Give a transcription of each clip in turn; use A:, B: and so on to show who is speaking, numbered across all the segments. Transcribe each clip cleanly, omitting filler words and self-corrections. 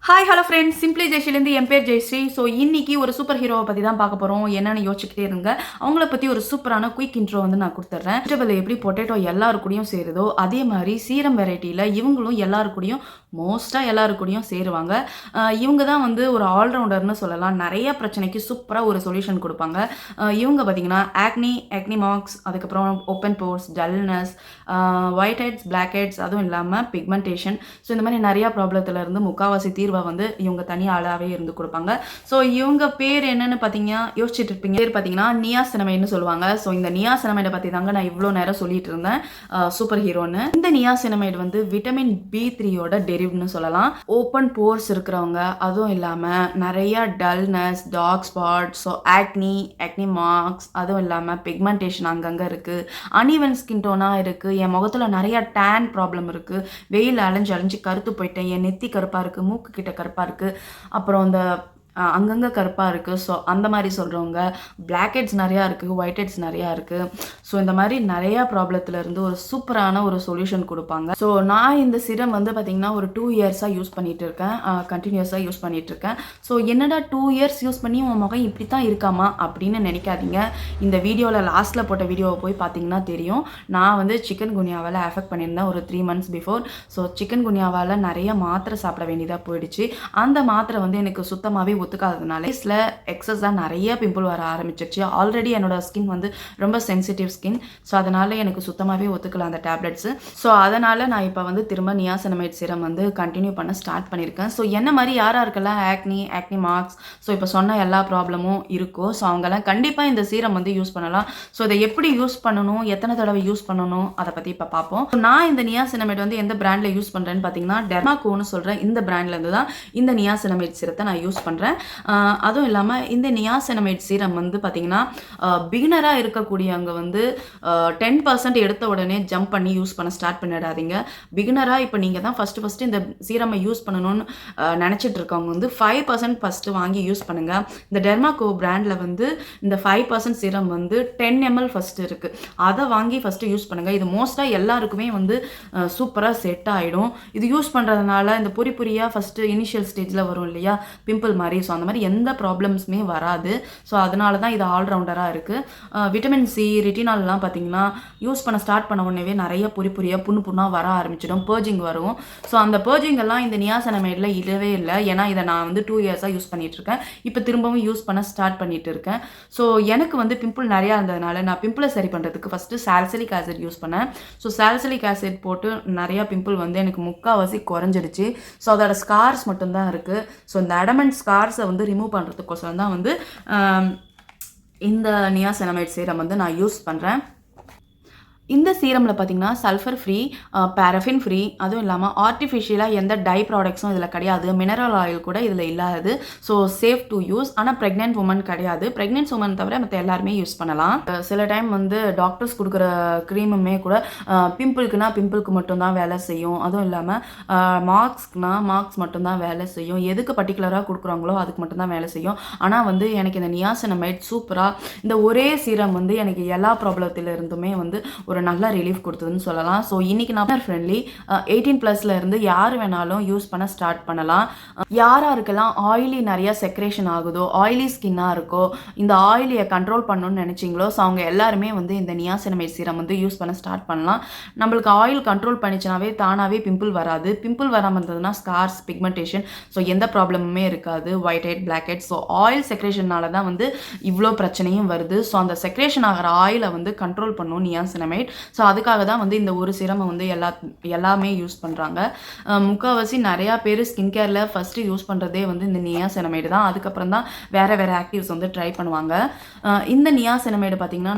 A: Hi hello friends, simply ஜெய்ஸ்ரீலேருந்து என் பேர் Jayashree. So இன்னைக்கு ஒரு சூப்பர் ஹீரோவை பற்றி தான் பார்க்க போகிறோம். என்னன்னு யோசிச்சுக்கிட்டே இருங்க. அவங்கள பற்றி ஒரு சூப்பரான குயிக் இன்ட்ரோ வந்து நான் கொடுத்துட்றேன். வெஜிடபிள் எப்படி பொட்டேட்டோ எல்லாரு கூடயும் சேருதோ அதே மாதிரி சீரம் வெரைட்டியில் இவங்களும் எல்லாரு கூடயும் மோஸ்ட்டாக எல்லாரு கூடயும் சேருவாங்க. இவங்க தான் வந்து ஒரு ஆல்ரவுண்டர்னு சொல்லலாம். நிறைய பிரச்சனைக்கு சூப்பராக ஒரு சொல்யூஷன் கொடுப்பாங்க. இவங்க பார்த்தீங்கன்னா ஆக்னி மார்க்ஸ், அதுக்கப்புறம் open pores, dullness, white heads, black heads, அதுவும் இல்லாமல் பிக்மெண்டேஷன். ஸோ இந்த மாதிரி நிறையா ப்ராப்ளத்தில் இருந்து முக்கால்வாசி தீர்வு வந்து இவங்க தனி ஆளாவே இருந்து கொடுப்பாங்க. ஸோ இவங்க பேர் என்னன்னு பார்த்தீங்கன்னா யோசிச்சுட்டு இருப்பீங்க. பேர் பார்த்தீங்கன்னா நியாசினமைட்னு சொல்லுவாங்க. ஸோ இந்த நியாசினமைடை பற்றி தாங்க நான் இவ்வளோ நேரம் சொல்லிட்டு இருந்தேன். சூப்பர் ஹீரோன்னு. இந்த நியாசினமைடு வந்து விட்டமின் B3யோட டெரிவ்னு சொல்லலாம். ஓப்பன் போர்ஸ் இருக்கிறவங்க, அதுவும் இல்லாமல் நிறைய dullness, dark spots, so acne marks, அதுவும் இல்லாமல் பிக்மெண்டேஷன் அங்கங்கே இருக்குது, அன்ஈவன் ஸ்கின் டோனாக இருக்குது, என் முகத்தில் நிறைய டேன் ப்ராப்ளம் இருக்குது, வெயில் அலைஞ்சு கருத்து போயிட்டேன், என் நெத்தி கருப்பாக இருக்குது, மூக்கு கிட்ட கருப்பாக இருக்குது, அப்புறம் அந்த அங்கங்கே கருப்பாக இருக்குது. ஸோ அந்த மாதிரி சொல்கிறவங்க, பிளாக் ஹெட்ஸ் நிறையா இருக்குது, ஒயிட் ஹெட்ஸ் நிறையா இருக்குது. ஸோ இந்த மாதிரி நிறையா ப்ராப்ளத்துலேருந்து ஒரு சூப்பரான ஒரு சொல்யூஷன் கொடுப்பாங்க. ஸோ நான் இந்த சிரம் வந்து பார்த்திங்கன்னா ஒரு 2 இயர்ஸாக யூஸ் பண்ணிகிட்டு இருக்கேன். கண்டினியூஸாக யூஸ் பண்ணிகிட்ருக்கேன். ஸோ என்னடா 2 இயர்ஸ் யூஸ் பண்ணி உன் முகம் இப்படி தான் இருக்காமா அப்படின்னு நினைக்காதீங்க. இந்த வீடியோவில் லாஸ்ட்டில் போட்ட வீடியோவை போய் பார்த்தீங்கன்னா தெரியும். நான் வந்து சிக்கன் குனியாவால் அஃபெக்ட் பண்ணியிருந்தேன் ஒரு 3 months பிஃபோர். ஸோ சிக்கன் குனியாவால் நிறைய மாத்திரை சாப்பிட வேண்டியதாக போயிடுச்சு. அந்த மாத்திரை வந்து எனக்கு சுத்தமாகவே ஒத்துக்காததுனால ஃபேஸில் எக்ஸஸாக நிறைய பிம்பிள் வர ஆரம்பிச்சிருச்சு. ஆல்ரெடி என்னோட ஸ்கின் வந்து ரொம்ப சென்சிட்டிவ் ஸ்கின். ஸோ அதனால் எனக்கு சுத்தமாகவே ஒத்துக்கல அந்த டேப்லெட்ஸு. ஸோ அதனால் நான் இப்போ வந்து திரும்ப நியாசினமைட் சீரம் வந்து கண்டினியூ பண்ண ஸ்டார்ட் பண்ணியிருக்கேன். ஸோ என்ன மாதிரி யாராருக்கெல்லாம் ஆக்னி மார்க்ஸ், ஸோ இப்போ சொன்ன எல்லா ப்ராப்ளமும் இருக்கோ, ஸோ அவங்கெல்லாம் கண்டிப்பாக இந்த சீரம் வந்து யூஸ் பண்ணலாம். ஸோ இதை எப்படி யூஸ் பண்ணணும், எத்தனை தடவை யூஸ் பண்ணணும், அதை பற்றி இப்போ பார்ப்போம். நான் இந்த நியாசினமைட் வந்து எந்த பிராண்டில் யூஸ் பண்ணுறேன்னு பார்த்தீங்கன்னா டெர்மாகோன்னு சொல்கிறேன் இந்த பிராண்ட்லேருந்து தான் இந்த நியாசினமைட் சீரத்தை நான் யூஸ் பண்ணுறேன். அதுவும் இல்லாமல் இந்த நியாசினமைட் சீரம் வந்து பார்த்திங்கன்னா பிகினராக இருக்கக்கூடியவங்க வந்து 10% எடுத்த உடனே ஜம்ப் பண்ணி யூஸ் பண்ண ஸ்டார்ட் பண்ணிடாதீங்க. பிகினராக இப்போ நீங்கள் தான் ஃபஸ்ட்டு இந்த சீரமை யூஸ் பண்ணணும்னு நினச்சிட்டு இருக்கவங்க வந்து 5% ஃபஸ்ட்டு வாங்கி யூஸ் பண்ணுங்கள். இந்த டெர்மாகோ பிராண்டில் வந்து இந்த 5% சீரம் வந்து 10 ml ஃபஸ்ட்டு இருக்குது. அதை வாங்கி ஃபஸ்ட்டு யூஸ் பண்ணுங்கள். இது மோஸ்ட்டாக எல்லாருக்குமே வந்து சூப்பராக செட் ஆகிடும். இது யூஸ் பண்ணுறதுனால இந்த பொறியாக ஃபஸ்ட்டு இனிஷியல் ஸ்டேஜில் வரும் இல்லையா பிம்பிள் மாதிரி, ஸோ அந்த மாதிரி எந்த ப்ராப்ளம்ஸுமே வராது. ஸோ அதனால தான் இது ஆல்ரவுண்டராக இருக்குது. விட்டமின் சி, ரெட்டினால்லாம் பார்த்தீங்கன்னா யூஸ் பண்ண ஸ்டார்ட் பண்ண உடனே நிறைய பொறியாக புண்ணாக வர ஆரம்பிச்சிடும், பர்ஜிங் வரும். ஸோ அந்த பர்ஜிங் எல்லாம் இந்த நியாசினமைடில் இல்லவே இல்லை. ஏன்னா இதை நான் வந்து 2 இயர்ஸாக யூஸ் பண்ணிகிட்ருக்கேன். இப்போ திரும்பவும் யூஸ் பண்ண ஸ்டார்ட் பண்ணிட்டு இருக்கேன். ஸோ எனக்கு வந்து பிம்பிள் நிறையா இருந்ததுனால நான் பிம்பிளை சரி பண்ணுறதுக்கு ஃபஸ்ட்டு சால்சிலிக் ஆசிட் யூஸ் பண்ணேன். ஸோ சால்சிலிக் ஆசிட் போட்டு நிறையா பிம்பிள் வந்து எனக்கு முக்கால்வாசி குறைஞ்சிடுச்சு. ஸோ அதோட ஸ்கார்ஸ் மட்டும்தான் இருக்குது. ஸோ இந்த அடமெண்ட் ஸ்கார்ஸை வந்து ரிமூவ் பண்ணுறதுக்கோசரம் தான் வந்து இந்த நியாசினமைட் சீரம் வந்து நான் யூஸ் பண்ணுறேன். இந்த சீரமில் பார்த்தீங்கன்னா சல்ஃபர் ஃப்ரீ, பேரஃபின் ஃப்ரீ, அதுவும் இல்லாமல் ஆர்டிஃபிஷியலாக எந்த டை ப்ராடக்ட்ஸும் இதில் கிடையாது. மினரல் ஆயில் கூட இதில் இல்லாது. So safe to use. ஆனால் ப்ரெக்னென்ட் உமன் கிடையாது. ப்ரெக்னென்ட் உமன் தவிர மற்ற எல்லாருமே யூஸ் பண்ணலாம். சில டைம் வந்து டாக்டர்ஸ் கொடுக்குற க்ரீமுமே கூட பிம்பிளுக்கு மட்டும்தான் வேலை செய்யும். அதுவும் இல்லாமல் மார்க்ஸ் மட்டும்தான் வேலை செய்யும். எதுக்கு பர்டிகுலராக கொடுக்குறாங்களோ அதுக்கு மட்டும்தான் வேலை செய்யும். ஆனால் வந்து எனக்கு இந்த நியாசினமைட் சூப்பராக இந்த ஒரே சீரம் வந்து எனக்கு எல்லா ப்ராப்ளத்திலிருந்துமே வந்து ஒரு நல்ல ரிலீஃப் கொடுத்ததுன்னு சொல்லலாம். ஸோ இன்றைக்கி நான் ஃப்ரெண்ட்லி 18+ இருந்து யார் வேணாலும் யூஸ் பண்ண ஸ்டார்ட் பண்ணலாம். யாருக்கெல்லாம் ஆயிலி நிறையா செக்ரேஷன் ஆகுதோ, ஆயிலி ஸ்கின்னாக இருக்கோ, இந்த ஆயிலியை கண்ட்ரோல் பண்ணணும்னு நினச்சிங்களோ, ஸோ அவங்க எல்லாருமே வந்து இந்த நியாசினமைட் சீரம் வந்து யூஸ் பண்ண ஸ்டார்ட் பண்ணலாம். நம்மளுக்கு ஆயில் கண்ட்ரோல் பண்ணிச்சுனாவே தானாகவே பிம்பிள் வராது. பிம்பிள் வராமல் இருந்ததுன்னா ஸ்கார்ஸ், பிக்மெண்டேஷன், ஸோ எந்த ப்ராப்ளமுமே இருக்காது. Whitehead, blackhead, so oil செக்ரேஷனால தான் வந்து இவ்வளோ பிரச்சனையும் வருது. ஸோ அந்த செக்ரேஷன் ஆகிற ஆயிலை வந்து கண்ட்ரோல் பண்ணணும் நியாசினமைட். ஸோ அதுக்காக தான் வந்து இந்த ஒரு சிரமை வந்து எல்லாமே யூஸ் பண்ணுறாங்க. முக்கால்வாசி நிறையா பேர் ஸ்கின் கேரில் ஃபஸ்ட்டு யூஸ் பண்ணுறதே வந்து இந்த நியாசினமைடு தான். அதுக்கப்புறம் தான் வேறு ஆக்டிவ்ஸ் வந்து ட்ரை பண்ணுவாங்க. இந்த நியாசினமைடு பார்த்திங்கன்னா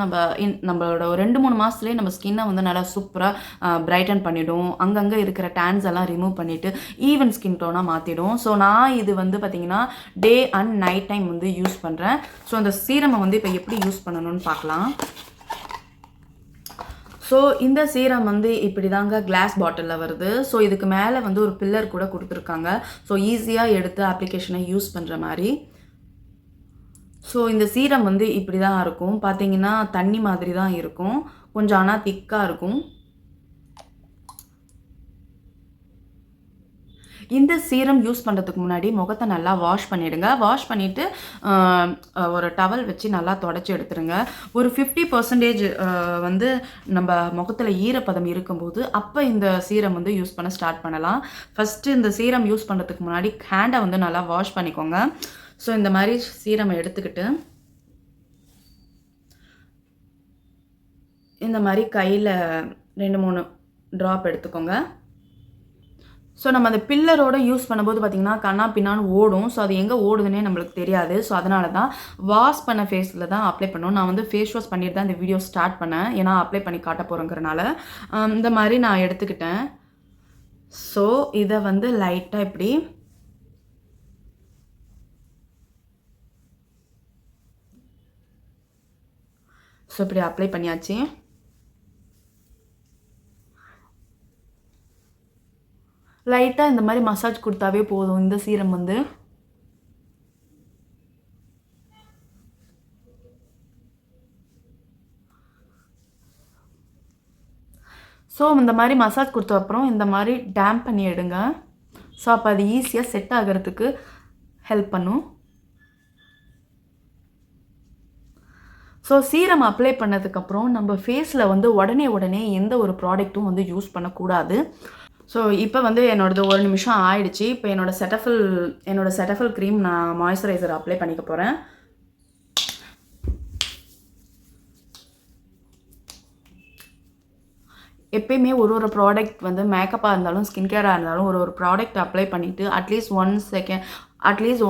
A: நம்மளோட ஒரு 2-3 மாதத்துலேயே நம்ம ஸ்கின்னை வந்து நல்லா சூப்பராக பிரைட்டன் பண்ணிவிடும். அங்கங்கே இருக்கிற டேன்ஸ் எல்லாம் ரிமூவ் பண்ணிவிட்டு ஈவன் ஸ்கின் டோனாக மாற்றிடும். ஸோ நான் இது வந்து பார்த்திங்கன்னா டே அண்ட் நைட் டைம் வந்து யூஸ் பண்ணுறேன். ஸோ அந்த சீரமை வந்து இப்போ எப்படி யூஸ் பண்ணணும்னு பார்க்கலாம். ஸோ இந்த சீரம் வந்து இப்படி தாங்க கிளாஸ் பாட்டிலில் வருது. ஸோ இதுக்கு மேலே வந்து ஒரு பில்லர் கூட கொடுத்துருக்காங்க. ஸோ ஈஸியாக எடுத்து அப்ளிகேஷனை யூஸ் பண்ணுற மாதிரி. ஸோ இந்த சீரம் வந்து இப்படி தான் இருக்கும். பார்த்தீங்கன்னா தண்ணி மாதிரி தான் இருக்கும், கொஞ்சம் ஆனால் திக்காக இருக்கும். இந்த சீரம் யூஸ் பண்ணுறதுக்கு முன்னாடி முகத்தை நல்லா வாஷ் பண்ணிவிடுங்க. வாஷ் பண்ணிவிட்டு ஒரு டவல் வச்சு நல்லா தொடச்சி எடுத்துருங்க. ஒரு 50% வந்து நம்ம முகத்தில் ஈரப்பதம் இருக்கும்போது அப்போ இந்த சீரம் வந்து யூஸ் பண்ண ஸ்டார்ட் பண்ணலாம். ஃபஸ்ட்டு இந்த சீரம் யூஸ் பண்ணுறதுக்கு முன்னாடி ஹேண்டை வந்து நல்லா வாஷ் பண்ணிக்கோங்க. ஸோ இந்த மாதிரி சீரம் எடுத்துக்கிட்டு இந்த மாதிரி கையில் 2-3 ட்ராப் எடுத்துக்கோங்க. ஸோ நம்ம அந்த பில்லரோட யூஸ் பண்ணும்போது பார்த்திங்கன்னா கண்ணா பின்னான்னு ஓடும். ஸோ அது எங்கே ஓடுதுன்னே நம்மளுக்கு தெரியாது. ஸோ அதனால தான் வாஷ் பண்ண ஃபேஸில் தான் அப்ளை பண்ணணும். நான் வந்து ஃபேஸ் வாஷ் பண்ணிட்டு தான் இந்த வீடியோ ஸ்டார்ட் பண்ணேன். ஏன்னா அப்ளை பண்ணி காட்ட போகிறேங்கிறனால இந்த மாதிரி நான் எடுத்துக்கிட்டேன். ஸோ இதை வந்து லைட்டாக இப்படி இப்படி அப்ளை பண்ணியாச்சு. லைட்டாக இந்த மாதிரி மசாஜ் கொடுத்தாவே போதும் இந்த சீரம் வந்து. ஸோ இந்த மாதிரி மசாஜ் கொடுத்த அப்புறம் இந்த மாதிரி டேம்ப் பண்ணி எடுங்க. ஸோ அப்போ அது ஈஸியாக செட் ஆகிறதுக்கு ஹெல்ப் பண்ணும். ஸோ சீரம் அப்ளை பண்ணதுக்கப்புறம் நம்ம ஃபேஸில் வந்து உடனே எந்த ஒரு ப்ராடக்ட்டும் வந்து யூஸ் பண்ணக்கூடாது. ஸோ இப்போ வந்து என்னோடது 1 நிமிஷம் ஆயிடுச்சு. இப்போ என்னோட செட்டஃபில் க்ரீம் நான் மாய்ஸ்சரைசர் அப்ளை பண்ணிக்க போகிறேன். எப்பயுமே ஒரு ப்ராடக்ட் வந்து மேக்கப்பாக இருந்தாலும் ஸ்கின் கேராக இருந்தாலும் ஒரு ப்ராடக்ட் அப்ளை பண்ணிவிட்டு அட்லீஸ்ட்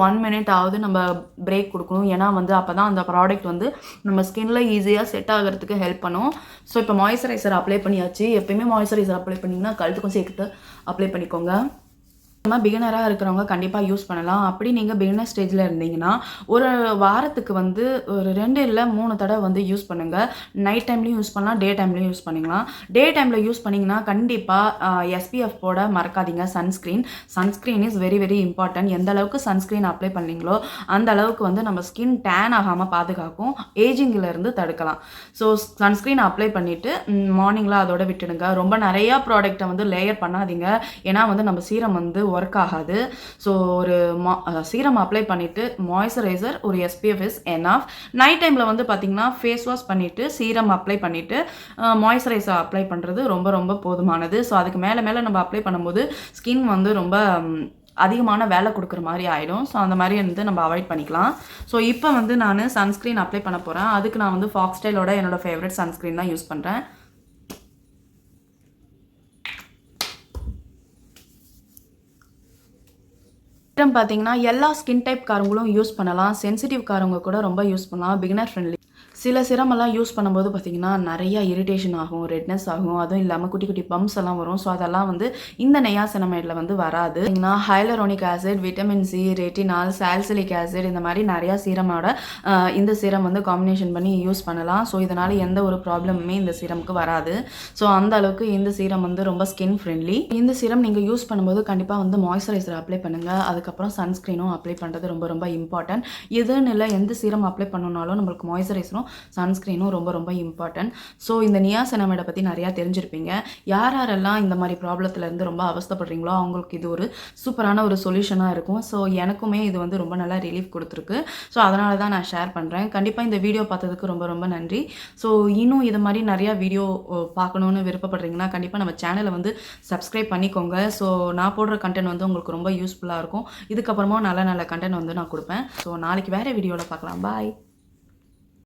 A: 1 மினிட் ஆகுது நம்ம பிரேக் கொடுக்கணும். ஏன்னா வந்து அப்போ தான் அந்த ப்ராடக்ட் வந்து நம்ம ஸ்கின்ல ஈஸியாக செட் ஆகிறதுக்கு ஹெல்ப் பண்ணும். ஸோ இப்போ மாய்ஸ்சரைசர் அப்ளை பண்ணியாச்சு. எப்பயுமே மாய்ஸ்சரைசர் அப்ளை பண்ணிங்கன்னா கழுத்துக்கும் சேர்த்து அப்ளை பண்ணிக்கோங்க. பிகினராக இருக்கிறவங்க கண்டிப்பாக யூஸ் பண்ணலாம். அப்படி நீங்கள் பிகினர் ஸ்டேஜில் இருந்தீங்கன்னா ஒரு வாரத்துக்கு வந்து ஒரு 2 இல்லை 3 தடவை வந்து யூஸ் பண்ணுங்கள். நைட் டைம்லையும் யூஸ் பண்ணலாம், டே டைம்லையும் யூஸ் பண்ணிக்கலாம். டே டைமில் யூஸ் பண்ணிங்கன்னா கண்டிப்பாக எஸ்பிஎஃப் போட மறக்காதீங்க. Sunscreen is very important. எந்த அளவுக்கு சன்ஸ்க்ரீன் அப்ளை பண்ணீங்களோ அந்த அளவுக்கு வந்து நம்ம ஸ்கின் டேன் ஆகாமல் பாதுகாக்கும், ஏஜிங்கிலேருந்து தடுக்கலாம். ஸோ சன்ஸ்க்ரீன் அப்ளை பண்ணிவிட்டு மார்னிங்கில் அதோட விட்டுடுங்க. ரொம்ப நிறையா ப்ராடக்டை வந்து லேயர் பண்ணாதீங்க. ஏன்னா வந்து நம்ம சீரம் வந்து ஒர்க் ஆகாது. ஸோ ஒரு சீரம் அப்ளை பண்ணிவிட்டு மாய்ஸ்சரைசர் ஒரு SPF இஸ் எனாஃப். நைட் டைமில் வந்து பார்த்திங்கன்னா ஃபேஸ் வாஷ் பண்ணிவிட்டு சீரம் அப்ளை பண்ணிவிட்டு மாய்ஸ்சரைசர் அப்ளை பண்ணுறது ரொம்ப போதுமானது. ஸோ அதுக்கு மேலே நம்ம அப்ளை பண்ணும்போது ஸ்கின் வந்து ரொம்ப அதிகமான வேலை கொடுக்குற மாதிரி ஆகிடும். ஸோ அந்த மாதிரி வந்து நம்ம அவாய்ட் பண்ணிக்கலாம். ஸோ இப்போ வந்து நான் சன்ஸ்க்ரீன் அப்ளை பண்ண போகிறேன். அதுக்கு நான் வந்து ஃபாக்ஸ்டைலோட என்னோடய ஃபேவரட் சன்ஸ்க்ரீன் தான் யூஸ் பண்ணுறேன். பார்த்தீங்கன்னா எல்லா ஸ்கின் டைப் காரங்களும் யூஸ் பண்ணலாம். சென்சிட்டிவ் காரங்க கூட ரொம்ப யூஸ் பண்ணலாம். Beginner friendly. சில சிரமெல்லாம் யூஸ் பண்ணும்போது பார்த்திங்கன்னா நிறையா இரிட்டேஷன் ஆகும், ரெட்னஸ் ஆகும். அதுவும் இல்லாமல் குட்டி பம்ப்ஸ் எல்லாம் வரும். ஸோ அதெல்லாம் வந்து இந்த நையாசினமைடில் வந்து வராது. பார்த்தீங்கன்னா hyaluronic acid, vitamin C, retinal, salicylic acid இந்த மாதிரி நிறையா சீரமோட இந்த சீரம் வந்து காம்பினேஷன் பண்ணி யூஸ் பண்ணலாம். ஸோ இதனால் எந்த ஒரு ப்ராப்ளமுமே இந்த சீரமுக்கு வராது. ஸோ அந்த அளவுக்கு இந்த சீரம் வந்து ரொம்ப ஸ்கின் ஃப்ரெண்ட்லி. இந்த சீரம் நீங்கள் யூஸ் பண்ணும்போது கண்டிப்பாக வந்து மாய்ஸ்சரைசர் அப்ளை பண்ணுங்கள். அதுக்கப்புறம் சன்ஸ்க்ரீனும் அப்ளை பண்ணுறது ரொம்ப இம்பார்ட்டன்ட். எதுன்னு இல்லை, எந்த சீரம் அப்ளை பண்ணணுனாலும் நம்மளுக்கு மாய்ஸ்சரைசரும் சன்ஸ்க்ரீனும் ரொம்ப இம்பார்ட்டன்ட். ஸோ இந்த நியாசினமைடை பற்றி நிறையா தெரிஞ்சிருப்பீங்க. யாரெல்லாம் இந்த மாதிரி ப்ராப்ளத்துலேருந்து ரொம்ப அவஸ்தப்படுறீங்களோ அவங்களுக்கு இது ஒரு சூப்பரான ஒரு சொல்யூஷனாக இருக்கும். ஸோ எனக்குமே இது வந்து ரொம்ப நல்லா ரிலீஃப் கொடுத்துருக்கு. ஸோ அதனால தான் நான் ஷேர் பண்ணுறேன். கண்டிப்பாக இந்த வீடியோ பார்த்ததுக்கு ரொம்ப நன்றி. ஸோ இன்னும் இது மாதிரி நிறையா வீடியோ பார்க்கணுன்னு விருப்பப்படுறீங்கன்னா கண்டிப்பாக நம்ம சேனலை வந்து சப்ஸ்கிரைப் பண்ணிக்கோங்க. ஸோ நான் போடுற கண்டென்ட் வந்து உங்களுக்கு ரொம்ப யூஸ்ஃபுல்லாக இருக்கும். இதுக்கப்புறமா நல்ல கண்டென்ட் வந்து நான் கொடுப்பேன். ஸோ நாளைக்கு வேறு வீடியோவில் பார்க்கலாம். பாய்.